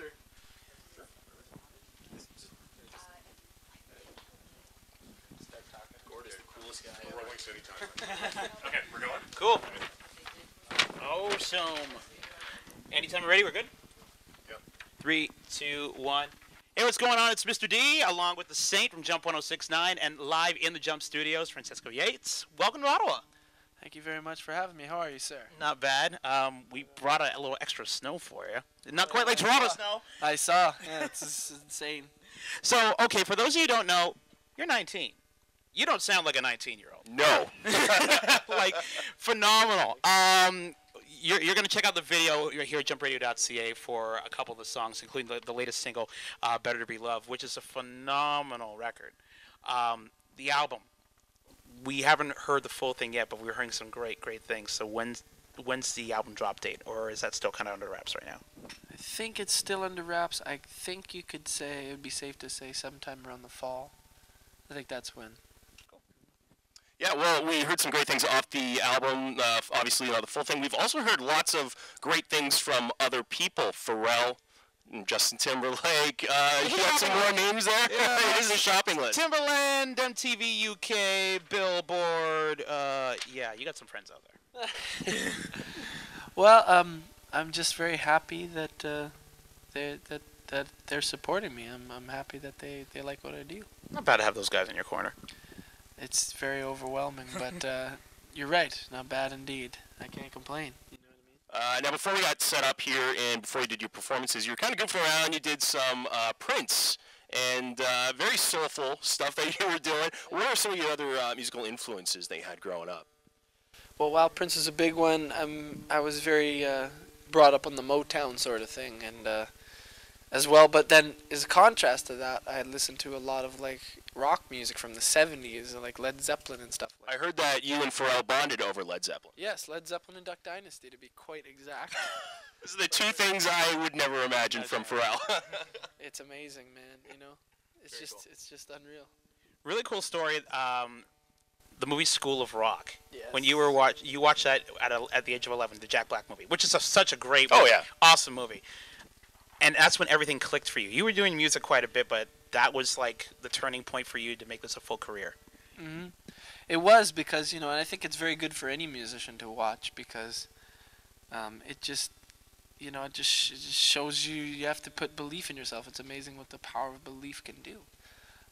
or? Gordon's the coolest guy. We're rolling city time. Okay, we're going. Cool. Awesome. Anytime you're ready, we're good? Yep. 3, 2, 1. Hey, what's going on? It's Mr. D, along with the Saint from Jump 1069, and live in the Jump Studios, Francesco Yates. Welcome to Ottawa. Thank you very much for having me. How are you, sir? Not bad. We brought a little extra snow for you. Not quite like Toronto snow. I saw. Yeah, it's insane. So, okay, for those of you who don't know, you're 19. You don't sound like a 19-year-old. No. Like, phenomenal. You're going to check out the video here at jumpradio.ca for a couple of the songs, including the latest single, Better to Be Loved, which is a phenomenal record. The album, we haven't heard the full thing yet, but we're hearing some great things. So when's the album drop date, or is that still kind of under wraps right now? I think it's still under wraps. I think you could say, it would be safe to say sometime around the fall. I think that's when. Yeah, well, we heard some great things off the album. Obviously, the full thing. We've also heard lots of great things from other people. Pharrell, Justin Timberlake. You got some more names there? Yeah. It is a shopping list. Timberland, MTV UK, Billboard. Yeah, you got some friends out there. Well, I'm just very happy that they're supporting me. I'm happy that they like what I do. Not bad to have those guys in your corner. It's very overwhelming, but you're right. Not bad indeed. I can't complain. You know what I mean? Now, before we got set up here and before you did your performances, you were kind of goofing around. You did some Prince and very soulful stuff that you were doing. What are some of your other musical influences that you had growing up? Well, while Prince is a big one, I was very brought up on the Motown sort of thing, and as well. But then, as a contrast to that, I had listened to a lot of like rock music from the '70s, like Led Zeppelin and stuff. I heard that you and Pharrell bonded over Led Zeppelin. Yes, Led Zeppelin and Duck Dynasty, to be quite exact. These are the two things I would never imagine from Pharrell. It's amazing, man. You know, it's Very just cool. it's just unreal. Really cool story. The movie School of Rock. Yes. When you watched that at the age of 11, the Jack Black movie, which is such a great, awesome movie. And that's when everything clicked for you. You were doing music quite a bit, but that was like the turning point for you to make this a full career. Mm-hmm. It was because, and I think it's very good for any musician to watch because it just, it just shows you have to put belief in yourself. It's amazing what the power of belief can do.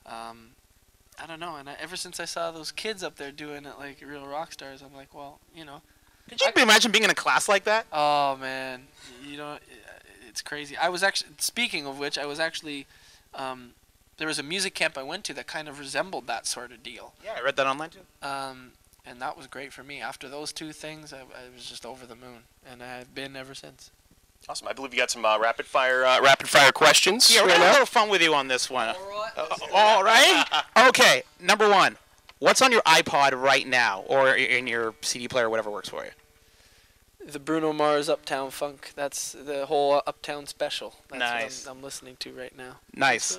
I don't know, and ever since I saw those kids up there doing it like real rock stars, I'm like, well, Could you imagine being in a class like that? Oh, man, it's crazy. I was actually, speaking of which, there was a music camp I went to that kind of resembled that sort of deal. Yeah, I read that online too. And that was great for me. After those two things, I was just over the moon, and I've been ever since. Awesome. I believe you got some rapid fire questions. Yeah, we're gonna have a little fun with you on this one. All right. Okay. Number one, what's on your iPod right now, or in your CD player, whatever works for you? The Bruno Mars Uptown Funk. That's the whole Uptown special. That's Nice. what I'm listening to right now. Nice.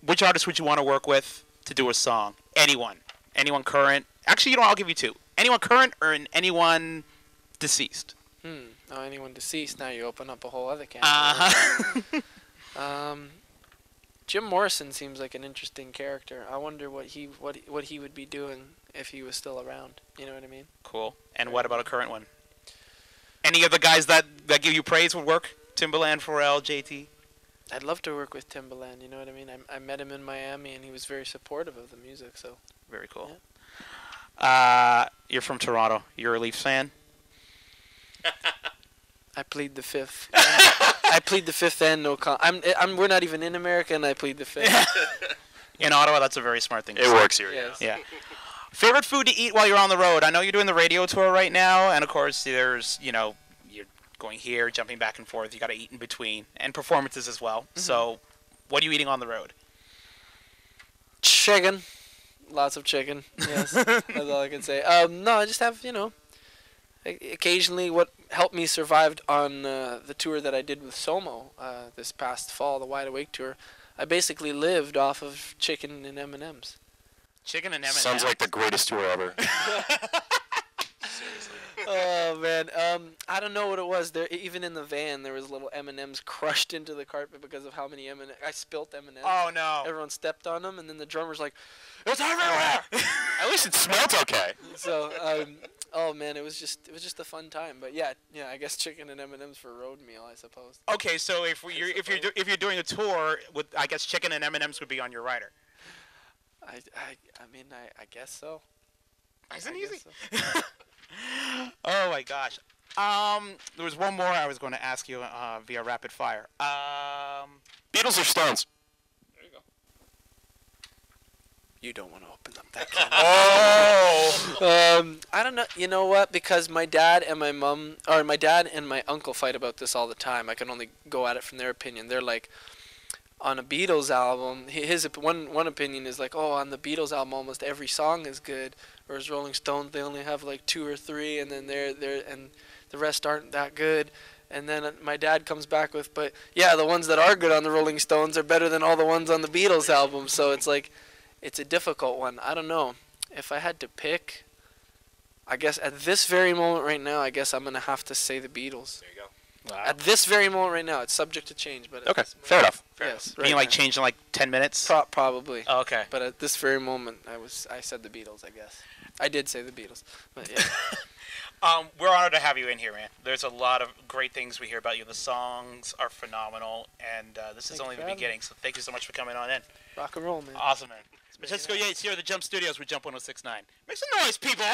Which artist would you want to work with to do a song? Anyone. Anyone current. Actually, I'll give you two. Anyone current or anyone deceased? Oh, anyone deceased. Now you open up a whole other can. Jim Morrison seems like an interesting character. I wonder what he would be doing if he was still around. You know what I mean? Cool. And what about a current one? Any of the guys that give you praise would work? Timberland, Pharrell, JT? I'd love to work with Timberland. You know what I mean? I met him in Miami, and he was very supportive of the music. So very cool. Yeah. You're from Toronto. You're a Leafs fan? I plead the fifth. I plead the fifth and no we're not even in America, and I plead the fifth. In Ottawa, that's a very smart thing to say. It works here, Yes. Yeah. Favorite food to eat while you're on the road? I know you're doing the radio tour right now, and of course, there's, you're going here, jumping back and forth. You got to eat in between, and performances as well. Mm-hmm. So, what are you eating on the road? Chicken. Lots of chicken. Yes. That's all I can say. No, I just have, occasionally what helped me survive on the tour that I did with Somo this past fall, the Wide Awake tour. I basically lived off of chicken and M&Ms. Chicken and M&Ms. Sounds like the greatest tour ever. Seriously. Oh man, I don't know what it was. There, even in the van, there was little M&Ms crushed into the carpet because of how many M&Ms. I spilt M&Ms. Oh no! Everyone stepped on them, and then the drummer's like, "It's everywhere!" At least it smelled okay. So, oh man, it was just a fun time. But yeah, I guess chicken and M&Ms for a road meal, I suppose. Okay, so if you're doing a tour, with I guess chicken and M&Ms would be on your rider. I mean, I guess so. Nice and I easy. guess so. Oh my gosh. There was one more I was going to ask you via rapid fire. Beatles or Stones? There you go. You don't want to open up that can. Oh! I don't know. You know what? Because my dad and my mom, or my dad and my uncle fight about this all the time. I can only go at it from their opinion. They're like, on a Beatles album, his one opinion is like, oh, on the Beatles album, almost every song is good. Whereas Rolling Stones, they only have like 2 or 3, and then they're and the rest aren't that good. And then my dad comes back with, but yeah, the ones that are good on the Rolling Stones are better than all the ones on the Beatles album. So it's like, it's a difficult one. I don't know. If I had to pick, I guess at this very moment right now, I guess I'm gonna have to say the Beatles. There you go. Wow. At this very moment right now, it's subject to change, but Okay, fair enough. Yes, Being like changed in like 10 minutes. probably. Oh, okay. But at this very moment, I said the Beatles, I guess. I did say the Beatles, but yeah. We're honored to have you in here, man. There's a lot of great things we hear about you. The songs are phenomenal, and this is Thank only you the for having beginning. So thank you so much for coming on in. Rock and roll, man. Awesome, man. Francesco Yates here at the Jump Studios with Jump 106.9. Make some noise, people!